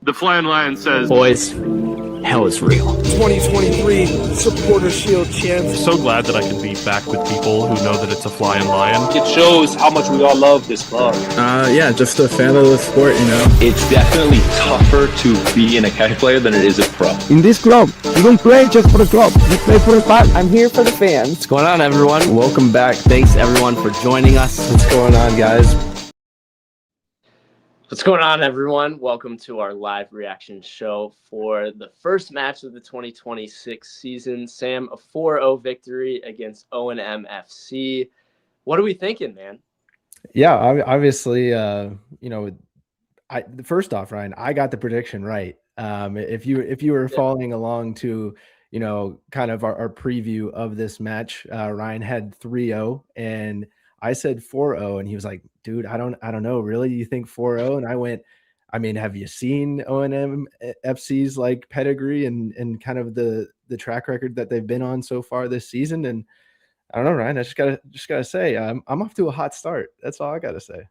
The Flying Lion says, boys, hell is real. 2023 Supporter Shield champs. So glad that I can be back with people who know that it's a Flying Lion. It shows how much we all love this club. Yeah, just a fan of the sport, you know. It's definitely tougher to be an academy player than it is a pro. In this club, you don't play just for the club. You play for the fans. I'm here for the fans. What's going on, everyone? Welcome back. Thanks, everyone, for joining us. What's going on, guys? What's going on, everyone? Welcome to our live reaction show for the first match of the 2026 season. Sam, a 4-0 victory against O&M FC. What are we thinking, man? Yeah, obviously, first off, Ryan, I got the prediction right. If you were following along to, kind of our preview of this match, Ryan had 3-0 and I said 4-0, and he was like, dude, I don't know. Really? You think 4-0? And I went, have you seen O&M FC's like pedigree and kind of the track record that they've been on so far this season? And I don't know, Ryan, I just gotta say, I'm off to a hot start. That's all I gotta say.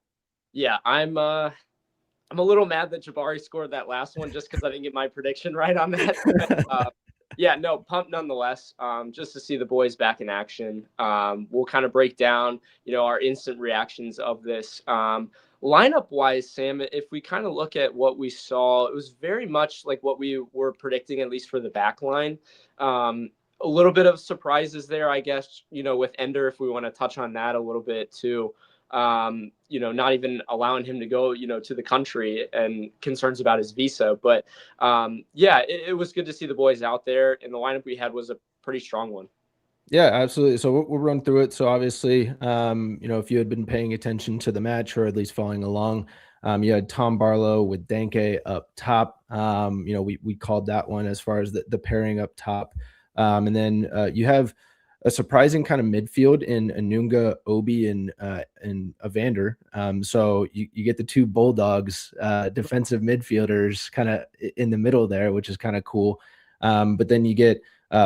Yeah, I'm a little mad that Jabari scored that last one just because I didn't get my prediction right on that. Yeah, no, pumped nonetheless, just to see the boys back in action. We'll kind of break down, our instant reactions of this. Lineup-wise, Sam, if we kind of look at what we saw, it was very much like what we were predicting, at least for the back line. A little bit of surprises there, I guess, with Ender, if we want to touch on that a little bit too. Not even allowing him to go, to the country and concerns about his visa. But it was good to see the boys out there, and the lineup we had was a pretty strong one. Yeah, absolutely. So we'll run through it. So obviously, if you had been paying attention to the match or at least following along, you had Tom Barlow with Danke up top. We called that one as far as the pairing up top. And then you have a surprising kind of midfield in Anunga, Obi, and Evander. So you get the two Bulldogs, defensive midfielders kind of in the middle there, which is kind of cool. But then you get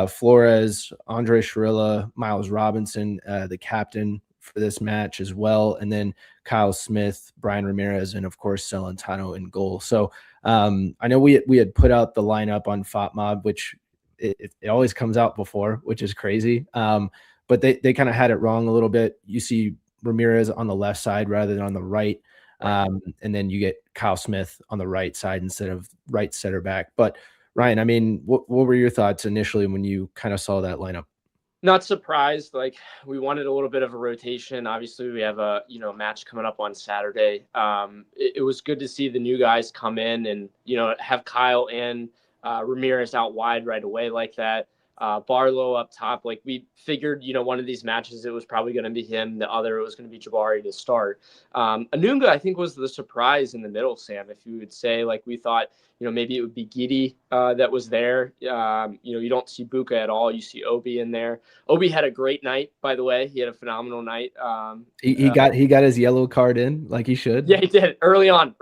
Flores, Andre Schirilla, Miles Robinson, the captain for this match as well. And then Kyle Smith, Brian Ramirez, and of course, Celentano in goal. So I know we had put out the lineup on FOTMob, which it always comes out before, which is crazy. But they kind of had it wrong a little bit. You see Ramirez on the left side rather than on the right. And then you get Kyle Smith on the right side instead of right center back. But Ryan, what were your thoughts initially when you kind of saw that lineup? Not surprised. Like, we wanted a little bit of a rotation. Obviously, we have a match coming up on Saturday. It was good to see the new guys come in and have Kyle and Ramirez out wide right away like that. Barlow up top. Like, we figured, one of these matches, it was probably going to be him. The other, it was going to be Jabari to start. Anunga, I think, was the surprise in the middle, Sam, if you would say. Like, we thought, maybe it would be Gidi that was there. You don't see Buka at all. You see Obi in there. Obi had a great night, by the way. He had a phenomenal night. He got his yellow card in like he should. Yeah, he did early on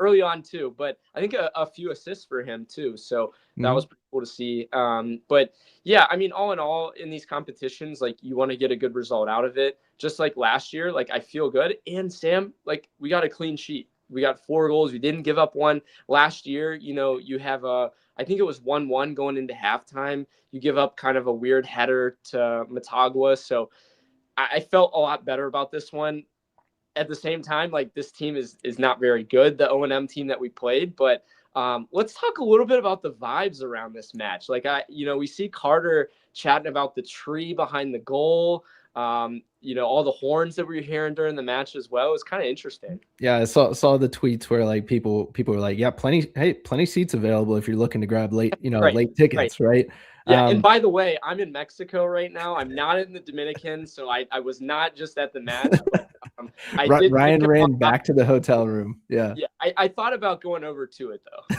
too. But I think a few assists for him too. So that was pretty cool to see. But yeah, all in all, in these competitions, like, you want to get a good result out of it. Just like last year, like, I feel good. And Sam, like, we got a clean sheet. We got 4 goals. We didn't give up one. Last year, you have I think it was 1-1 going into halftime. You give up kind of a weird header to Matagua. So I felt a lot better about this one. At the same time, like, this team is not very good, the O&M team that we played. But let's talk a little bit about the vibes around this match. Like, we see Carter chatting about the tree behind the goal. All the horns that we were hearing during the match as well. It's kind of interesting. Yeah, I saw the tweets where like people were like, yeah, plenty seats available if you're looking to grab late tickets, right? Yeah, and by the way, I'm in Mexico right now. I'm not in the Dominican, so I was not just at the match. But, Ryan ran back to the hotel room. Yeah. Yeah, I thought about going over to it though.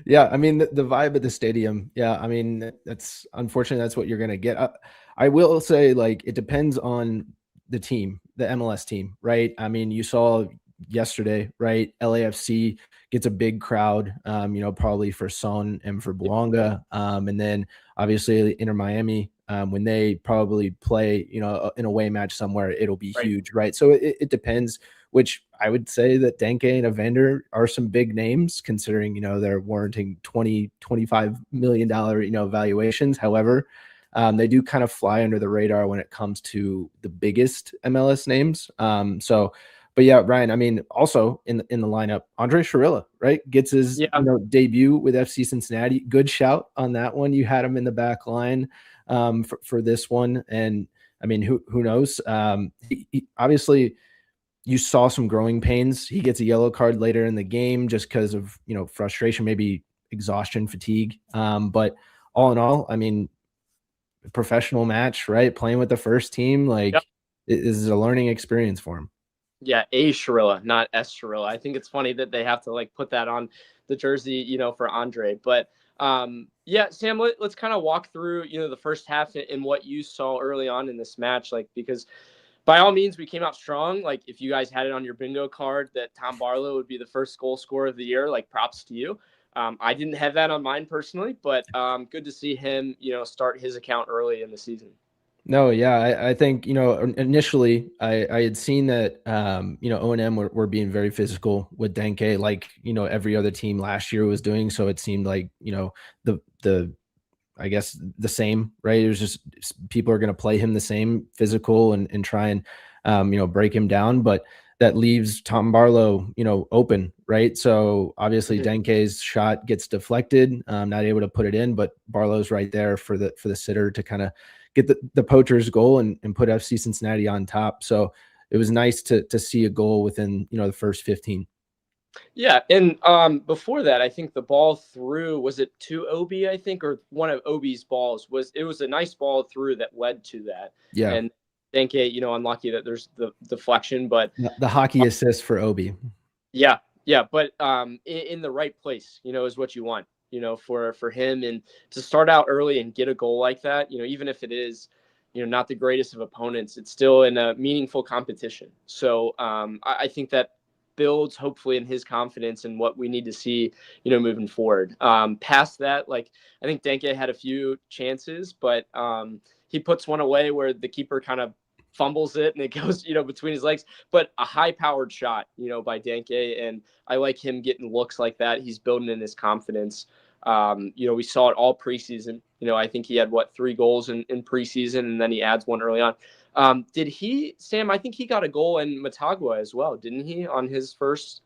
Yeah, the vibe at the stadium. Yeah, that's unfortunately that's what you're gonna get. I will say, like, it depends on the team, the MLS team, right? You saw yesterday, right? LAFC gets a big crowd, probably for Son and for Bouanga. And then obviously Inter Miami, when they probably play, an away match somewhere, it'll be huge, right? So it depends, which I would say that Denke and Evander are some big names considering, they're warranting $20-25 million, valuations. However, they do kind of fly under the radar when it comes to the biggest MLS names. But yeah, Ryan, I mean, also in the lineup, Andre Schirilla, right? Gets his debut with FC Cincinnati. Good shout on that one. You had him in the back line for this one. And I mean, who knows? He obviously, you saw some growing pains. He gets a yellow card later in the game just because of, frustration, maybe exhaustion, fatigue. But all in all, I mean, professional match, right? Playing with the first team, like it is a learning experience for him. Yeah, A Shirilla, not S Shirilla. I think it's funny that they have to like put that on the jersey, for Andre. But yeah, Sam, let's kind of walk through, the first half and what you saw early on in this match, like, because by all means we came out strong. Like, if you guys had it on your bingo card that Tom Barlow would be the first goal scorer of the year, like, props to you. I didn't have that on mine personally, but good to see him, start his account early in the season. No, yeah, I think, initially I had seen that, O&M were being very physical with Denke, like, every other team last year was doing. So it seemed like, I guess the same, right? It was just people are going to play him the same physical and try and, break him down. But that leaves Tom Barlow, open, right? So obviously Denke's shot gets deflected, not able to put it in, but Barlow's right there for the sitter to kind of get the poacher's goal and put FC Cincinnati on top. So it was nice to see a goal within, the first 15. Yeah. And before that, I think the ball through, was it to Obi, I think, or one of Obi's balls was a nice ball through that led to that. Yeah. And Denke, unlucky that there's the deflection, but the hockey assist for Obi. Yeah. Yeah. But in the right place, is what you want. For him, and to start out early and get a goal like that, even if it is, not the greatest of opponents, it's still in a meaningful competition. So I think that builds hopefully in his confidence and what we need to see, moving forward. Past that, like, I think Denke had a few chances, but he puts one away where the keeper kind of fumbles it and it goes, between his legs, but a high powered shot, by Denke. And I like him getting looks like that. He's building in his confidence. We saw it all preseason. I think he had 3 goals in preseason, and then he adds one early on. Did he, Sam? I think he got a goal in Motagua as well, didn't he, on his first?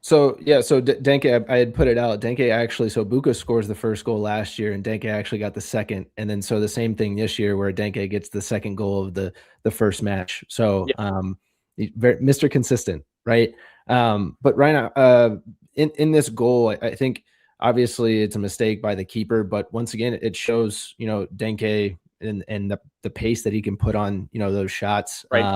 So yeah, so Denke, I had put it out. Denke actually, so Buka scores the first goal last year, and Denke actually got the second, and then so the same thing this year where Denke gets the second goal of the first match. So he's Mr. Consistent, right? But Ryan, in this goal, I think obviously it's a mistake by the keeper, but once again, it shows Denke and the pace that he can put on those shots. Right.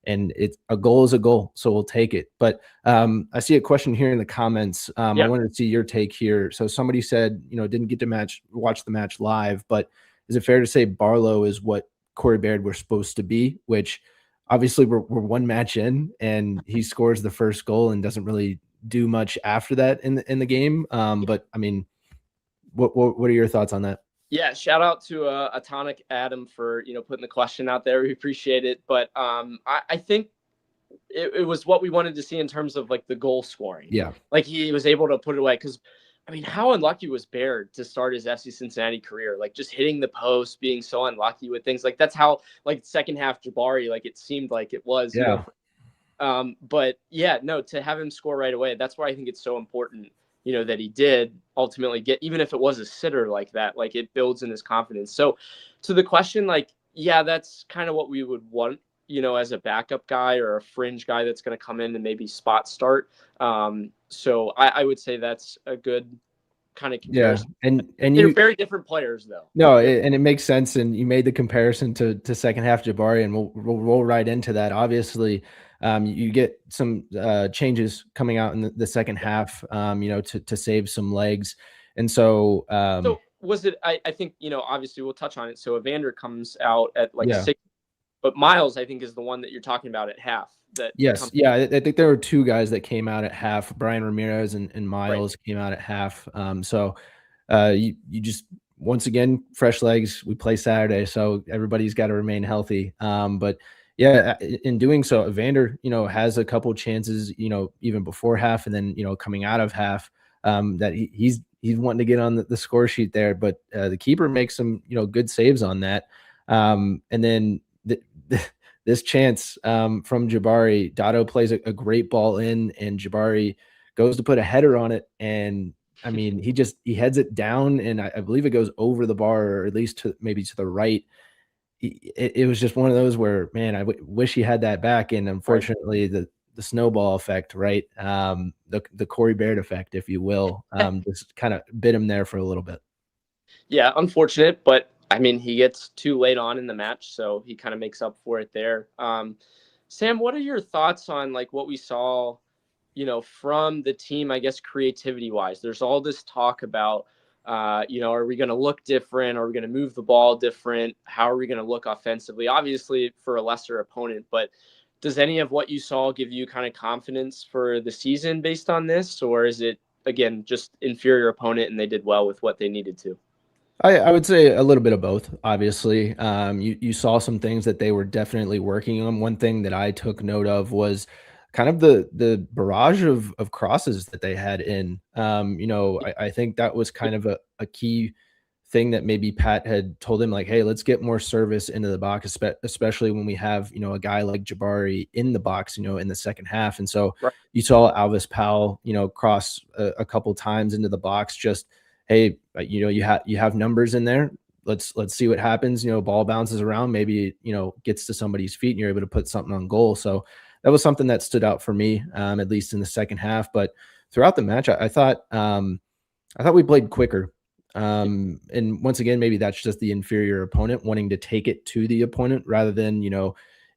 And it's a goal is a goal, so we'll take it. But I see a question here in the comments. I wanted to see your take here. So somebody said, didn't get to watch the match live, but is it fair to say Barlow is what Corey Baird was supposed to be? Which obviously we're one match in, and he scores the first goal and doesn't really do much after that in the game. But I mean, what are your thoughts on that? Yeah, shout out to Atonic Adam for putting the question out there. We appreciate it, but I think it was what we wanted to see in terms of like the goal scoring. Yeah, like he was able to put it away because, I mean, how unlucky was Baird to start his FC Cincinnati career? Like just hitting the post, being so unlucky with things like that's how like second half Jabari, like it seemed like it was. Yeah. But yeah, no, to have him score right away, that's why I think it's so important. That he did ultimately get, even if it was a sitter like that, like it builds in his confidence. So to the question, like, yeah, that's kind of what we would want, as a backup guy or a fringe guy that's going to come in and maybe spot start. So I would say that's a good kind of comparison. Yeah. And they're very different players though. No, and it makes sense. And you made the comparison to second half Jabari, and we'll roll right into that. Obviously, you get some changes coming out in the second half, to save some legs. And so, so was it, I think, obviously we'll touch on it. So Evander comes out at 6, but Miles, I think, is the one that you're talking about at half. Yes. Yeah. I think there were 2 guys that came out at half. Brian Ramirez and Miles came out at half. So you just, once again, fresh legs. We play Saturday, so everybody's got to remain healthy. But yeah, in doing so, Evander, has a couple chances, even before half, and then coming out of half, that he's wanting to get on the score sheet there, but the keeper makes some good saves on that, and then this chance from Jabari, Dotto plays a great ball in, and Jabari goes to put a header on it, and I mean he heads it down, and I believe it goes over the bar, or at least maybe to the right. It was just one of those where, man, I wish he had that back. And unfortunately, the snowball effect, right? The Corey Baird effect, if you will, just kind of bit him there for a little bit. Yeah, unfortunate, but I mean, he gets too late on in the match, so he kind of makes up for it there. Sam, what are your thoughts on like what we saw, from the team, I guess, creativity wise? There's all this talk about, are we going to look different? Are we going to move the ball different? How are we going to look offensively? Obviously for a lesser opponent, but does any of what you saw give you kind of confidence for the season based on this? Or is it, again, just inferior opponent and they did well with what they needed to? I would say a little bit of both, obviously. You saw some things that they were definitely working on. One thing that I took note of was kind of the barrage of crosses that they had in. I think that was kind of a key thing that maybe Pat had told him, like, hey, let's get more service into the box, especially when we have, a guy like Jabari in the box, in the second half. And so Right. you saw Alvis Powell, cross a couple times into the box, just, hey, you have numbers in there. Let's see what happens. Ball bounces around, maybe, gets to somebody's feet and you're able to put something on goal. So that was something that stood out for me, at least in the second half. But throughout the match, I thought we played quicker. And once again, maybe that's just the inferior opponent wanting to take it to the opponent rather than,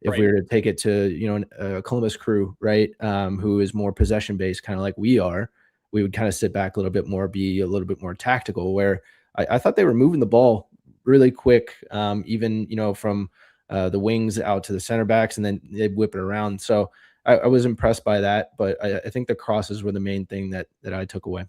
if we were to take it to, a Columbus Crew, right, who is more possession based, kind of like we are, we would kind of sit back a little bit more, be a little bit more tactical, where I thought they were moving the ball really quick, even, from the wings out to the center backs, and then they'd whip it around. So I was impressed by that, but I think the crosses were the main thing that I took away.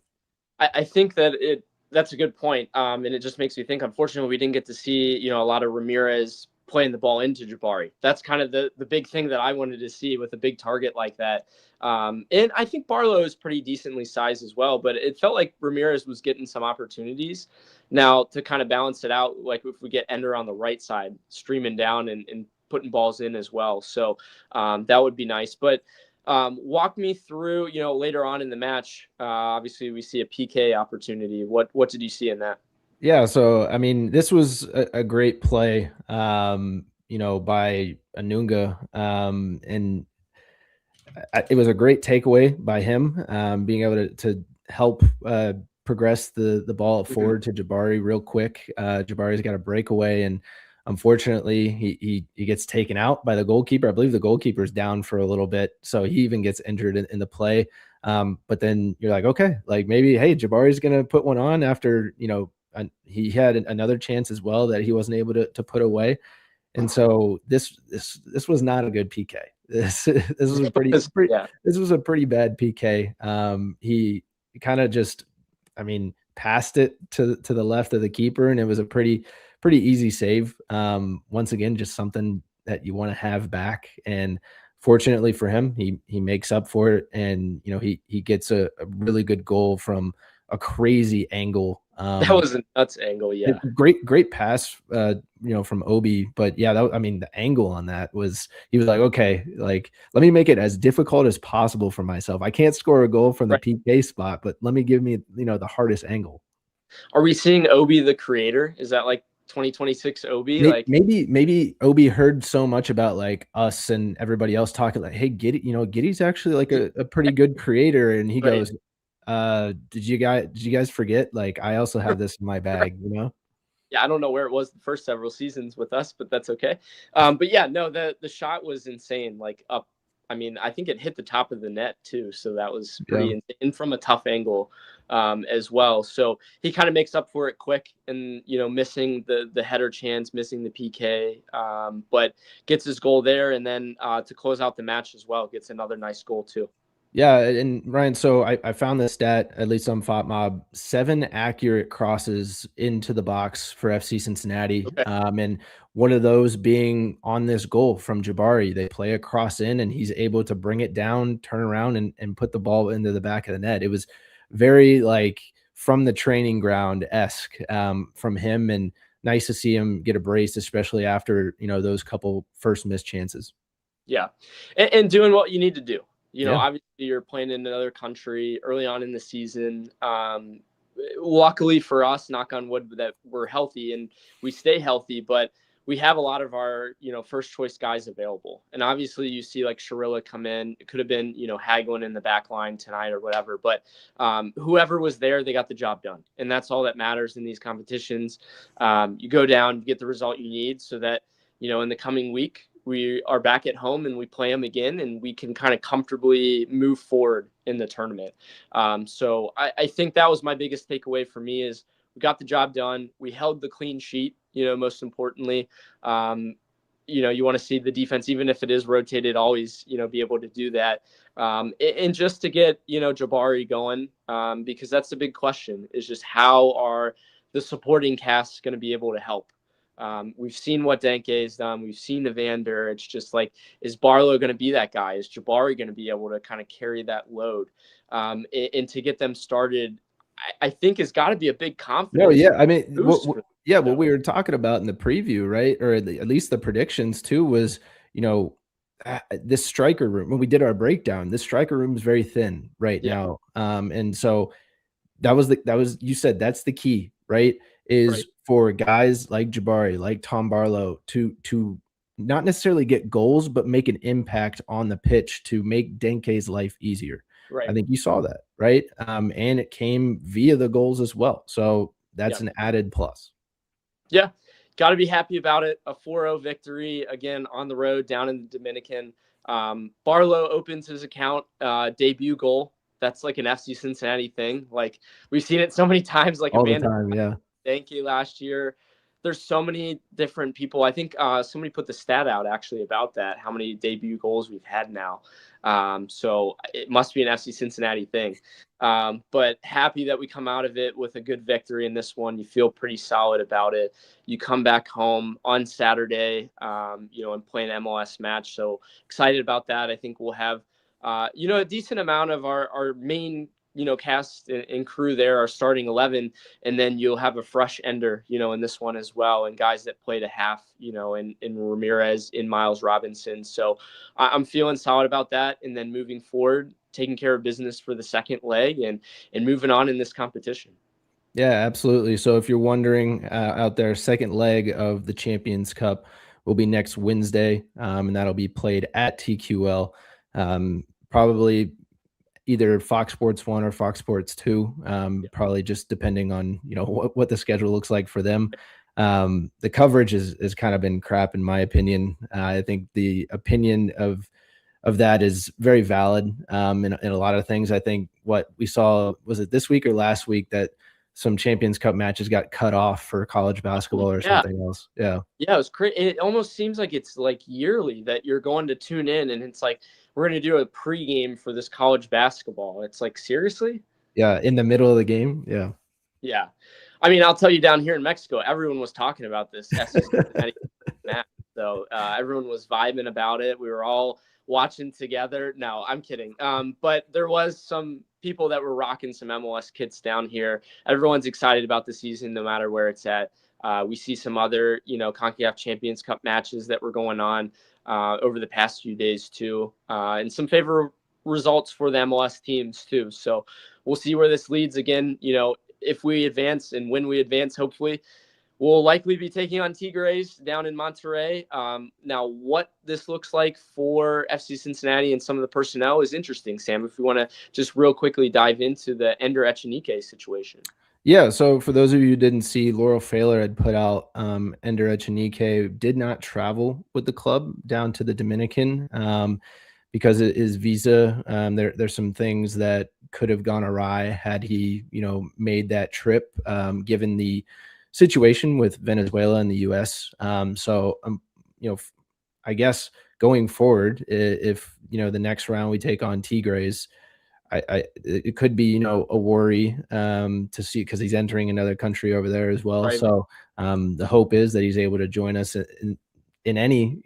I think that that's a good point. And it just makes me think, unfortunately, we didn't get to see, a lot of Ramirez playing the ball into Jabari. That's kind of the big thing that I wanted to see with a big target like that. And I think Barlow is pretty decently sized as well, but it felt like Ramirez was getting some opportunities. Now, to kind of balance it out, like if we get Ender on the right side, streaming down and putting balls in as well. So that would be nice. But walk me through, later on in the match, obviously we see a PK opportunity. What did you see in that? Yeah, so I mean, this was a great play, by Anunga, and it was a great takeaway by him, being able to help progress the ball forward to Jabari real quick. Jabari's got a breakaway, and unfortunately, he gets taken out by the goalkeeper. I believe the goalkeeper's down for a little bit, so he even gets injured in the play. But then you're like, okay, like maybe, hey, Jabari's gonna put one on after, he had another chance as well that he wasn't able to put away. And so this was not a good PK. This was a pretty Yeah. This was a pretty bad PK. He kind of just, passed it to the left of the keeper, and it was a pretty easy save. Once again, just something that you want to have back. And fortunately for him, he makes up for it, and he gets a really good goal from a crazy angle. That was a nuts angle, yeah. Great pass, from Obi. But yeah, the angle on that was, he was like, okay, like, let me make it as difficult as possible for myself. I can't score a goal from the PK spot, but let me give me, the hardest angle. Are we seeing Obi the creator? Is that like 2026 Obi? Like maybe Obi heard so much about like us and everybody else talking like, hey, Giddy's actually like a pretty good creator, and he goes, did you guys forget, like, I also have this in my bag, Yeah, I don't know where it was the first several seasons with us, but that's okay. But yeah, no, the shot was insane, like up. I think it hit the top of the net too, so that was pretty insane from a tough angle as well. So he kind of makes up for it quick, and missing the header chance, missing the PK, but gets his goal there, and then to close out the match as well, gets another nice goal too. Yeah, and Ryan, so I found this stat, at least on FOTMob, 7 accurate crosses into the box for FC Cincinnati. Okay. And one of those being on this goal from Jabari. They play a cross in and he's able to bring it down, turn around and put the ball into the back of the net. It was very like from the training ground-esque from him, and nice to see him get a brace, especially after, those couple first missed chances. Yeah. And doing what you need to do. Yeah. Obviously you're playing in another country early on in the season. Luckily for us, knock on wood, that we're healthy and we stay healthy, but we have a lot of our, first choice guys available. And obviously you see like Sharilla come in. It could have been, Hagelin in the back line tonight or whatever, but whoever was there, they got the job done. And that's all that matters in these competitions. You go down, you get the result you need so that, in the coming week, we are back at home and we play them again and we can kind of comfortably move forward in the tournament. So I think that was my biggest takeaway for me is we got the job done. We held the clean sheet, most importantly. You want to see the defense, even if it is rotated, always, be able to do that. And just to get, Jabari going, because that's the big question is just how are the supporting casts going to be able to help? We've seen what Denke has done. We've seen Evander. It's just like, is Barlow going to be that guy? Is Jabari going to be able to kind of carry that load? And to get them started, I think has got to be a big confidence. No, yeah. I mean, what we were talking about in the preview, right? Or at least the predictions too was, this striker room, when we did our breakdown, this striker room is very thin right now. And so that was, you said that's the key, right? Is for guys like Jabari, like Tom Barlow to not necessarily get goals, but make an impact on the pitch to make Denke's life easier. Right. I think you saw that, right? And it came via the goals as well. So that's an added plus. Yeah. Got to be happy about it. A 4-0 victory again on the road down in the Dominican. Barlow opens his account, debut goal. That's like an FC Cincinnati thing. Like we've seen it so many times, like all the time. Yeah. Denke last year. There's so many different people. I think somebody put the stat out actually about that, how many debut goals we've had now. So it must be an FC Cincinnati thing. But happy that we come out of it with a good victory in this one. You feel pretty solid about it. You come back home on Saturday, and play an MLS match. So excited about that. I think we'll have, a decent amount of our main cast and crew there are starting 11, and then you'll have a fresh ender, in this one as well, and guys that played a half, in Ramirez, in Miles Robinson. So I'm feeling solid about that. And then moving forward, taking care of business for the second leg and moving on in this competition. Yeah, absolutely. So if you're wondering out there, second leg of the Champions Cup will be next Wednesday, and that'll be played at TQL, probably either Fox Sports 1 or Fox Sports 2, probably just depending on, what the schedule looks like for them. The coverage has kind of been crap, in my opinion. I think the opinion of that is very valid in a lot of things. I think what we saw, was it this week or last week, that some Champions Cup matches got cut off for college basketball or something else. Yeah, it was crazy. It almost seems like it's like yearly that you're going to tune in, and it's like, we're going to do a pregame for this college basketball. It's like, seriously? Yeah, in the middle of the game. Yeah. Yeah. I mean, I'll tell you, down here in Mexico, everyone was talking about this. So everyone was vibing about it. We were all watching together. No, I'm kidding. But there was some people that were rocking some MLS kits down here. Everyone's excited about the season, no matter where it's at. We see some other, Concacaf Champions Cup matches that were going on over the past few days too, and some favorable results for the MLS teams too. So we'll see where this leads. Again, if we advance and when we advance, hopefully we'll likely be taking on Tigres down in Monterrey. Now, what this looks like for FC Cincinnati and some of the personnel is interesting, Sam, if we want to just real quickly dive into the Ender Echenique situation. Yeah, so for those of you who didn't see, Laurel Failer had put out Ender Echenique did not travel with the club down to the Dominican because his visa, there's some things that could have gone awry had he, made that trip, given the situation with Venezuela and the U.S. I guess going forward, if the next round we take on Tigres, it could be a worry to see, because he's entering another country over there as well. Right. So the hope is that he's able to join us in any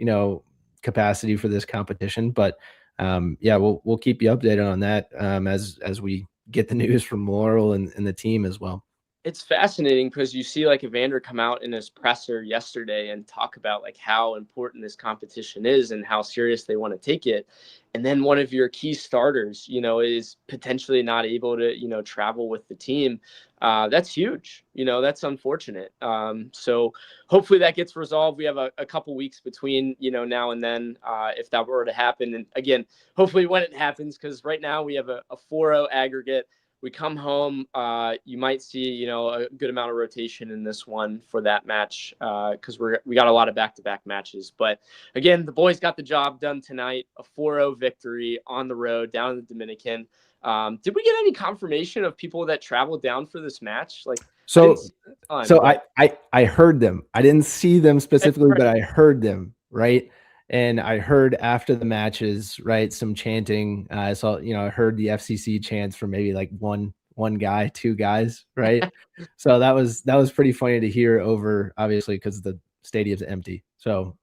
capacity for this competition. But yeah, we'll keep you updated on that as we get the news from Laurel and the team as well. It's fascinating because you see like Evander come out in his presser yesterday and talk about like how important this competition is and how serious they want to take it. And then one of your key starters, is potentially not able to, travel with the team. That's huge. That's unfortunate. So hopefully that gets resolved. We have a couple weeks between, now and then, if that were to happen. And again, hopefully when it happens, because right now we have a 4-0 aggregate. We come home, you might see, a good amount of rotation in this one for that match because we got a lot of back-to-back matches. But again, the boys got the job done tonight, a 4-0 victory on the road down in the Dominican. Did we get any confirmation of people that traveled down for this match? I heard them. I didn't see them specifically, but I heard them, right? And I heard after the matches, right, some chanting. I saw, I heard the FCC chants from maybe like one guy, two guys, right? So that was pretty funny to hear over, obviously, because the stadium's empty. So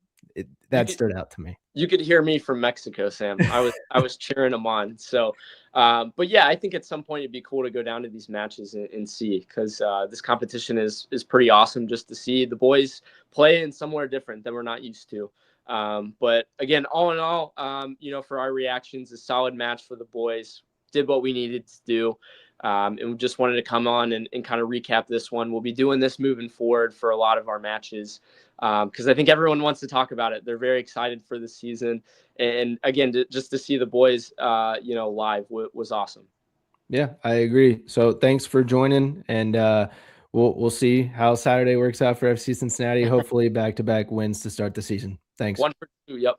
that stood out to me. You could hear me from Mexico, Sam. I was cheering them on. So, but yeah, I think at some point it'd be cool to go down to these matches and see, because this competition is pretty awesome just to see the boys play in somewhere different than we're not used to. But again, all in all, for our reactions, a solid match for the boys. Did what we needed to do. And we just wanted to come on and kind of recap this one. We'll be doing this moving forward for a lot of our matches because I think everyone wants to talk about it. They're very excited for the season. And again, just to see the boys, live was awesome. Yeah, I agree. So thanks for joining, and we'll see how Saturday works out for FC Cincinnati. Hopefully back-to-back wins to start the season. Thanks. 1 for 2. Yep.